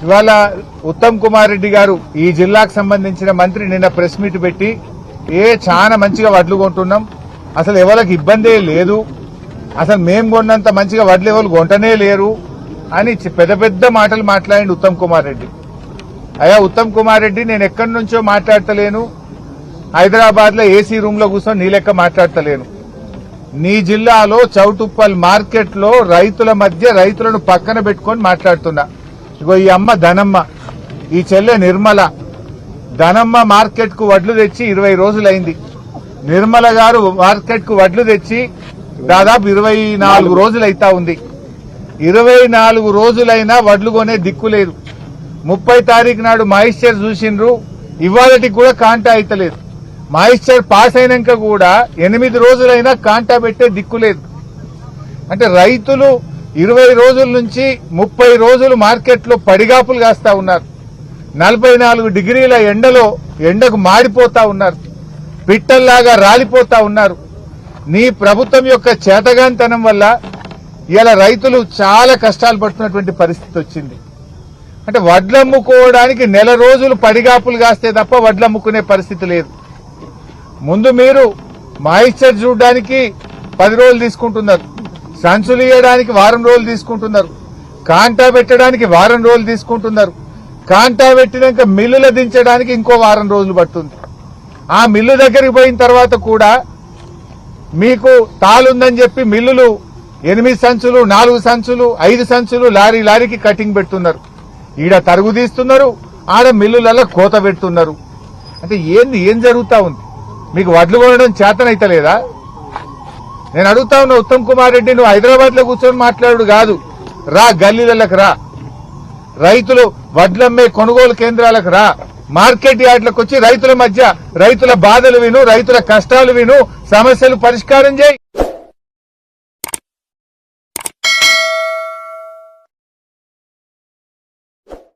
ఇవాళ ఉత్తమ్ కుమార్ రెడ్డి గారు ఈ జిల్లాకు సంబంధించిన మంత్రి నిన్న ప్రెస్ మీట్ పెట్టి చాలా మంచిగా వడ్లు కొంటున్నాం, అసలు ఎవరికి ఇబ్బందే లేదు, అసలు మేము కొన్నంత మంచిగా వడ్లు ఎవరు కొంటనే లేరు అని పెద్ద పెద్ద మాటలు మాట్లాడిండు ఉత్తమ్ కుమార్ రెడ్డి. అయ్యా ఉత్తమ్ కుమార్ రెడ్డి, నేను ఎక్కడి నుంచో మాట్లాడతలేను, హైదరాబాద్ లో ఏసీ రూమ్ లో కూర్చొని నీ లెక్క మాట్లాడతలేను. నీ జిల్లాలో చౌటుప్పల్ మార్కెట్ లో రైతుల మధ్య రైతులను పక్కన పెట్టుకొని మాట్లాడుతున్నా. ఇగో ఈ అమ్మ ధనమ్మ, ఈ చెల్లె నిర్మల, ధనమ్మ మార్కెట్ కు వడ్లు తెచ్చి 20 రోజులైంది. నిర్మల గారు మార్కెట్ కు వడ్లు తెచ్చి దాదాపు 24 రోజులైతా ఉంది. 24 రోజులైనా వడ్లు కొనే దిక్కు లేదు. 30 తారీఖు నాడు మాయిశ్చర్ చూసిండ్రు, ఇవాళకి కూడా కాంటా అయితలేదు. మాయిశ్చర్ పాస్ అయినాక కూడా 8 రోజులైనా కాంటా పెట్టే దిక్కు లేదు. అంటే రైతులు 20 రోజుల నుంచి 30 రోజులు మార్కెట్లో పడిగాపులు కాస్తా ఉన్నారు. 44 డిగ్రీల ఎండకు మాడిపోతా ఉన్నారు, పిట్టల్లాగా రాలిపోతా ఉన్నారు. నీ ప్రభుత్వం యొక్క చేతగాంతనం వల్ల ఇలా రైతులు చాలా కష్టాలు పడుతున్నటువంటి పరిస్థితి వచ్చింది. అంటే వడ్లమ్ముకోవడానికి నెల రోజులు పడిగాపులు కాస్తే తప్ప వడ్లమ్ముకునే పరిస్థితి లేదు. ముందు మీరు మాయిశ్చర్ చూడడానికి 10 రోజులు తీసుకుంటున్నారు, సంచులు ఇయ్యడానికి వారం రోజులు తీసుకుంటున్నారు, కాంటా పెట్టడానికి వారం రోజులు తీసుకుంటున్నారు, కాంటా పెట్టినాక మిల్లులు దించడానికి ఇంకో వారం రోజులు పడుతుంది. ఆ మిల్లు దగ్గరికి పోయిన తర్వాత కూడా మీకు తాలుందని చెప్పి మిల్లులు 8 సంచులు, 4 సంచులు, 5 సంచులు లారీకి కటింగ్ పెడుతున్నారు. ఈడ తరుగు తీస్తున్నారు, ఆడ మిల్లులలో కోత పెడుతున్నారు. అంటే ఏం జరుగుతా ఉంది? మీకు వడ్లు కొనడం చేతనైతలేదా? నేను అడుగుతా ఉన్నా ఉత్తమ్ కుమార్ రెడ్డి, నువ్వు హైదరాబాద్ లో కూర్చొని మాట్లాడు కాదు, రా గల్లీలకు రా, రైతులు వడ్లమ్మే కొనుగోలు కేంద్రాలకు రా, మార్కెట్ యార్డ్లకు వచ్చి రైతుల మధ్య రైతుల బాధలు విను, రైతుల కష్టాలు విను, సమస్యలు పరిష్కారం చేయి.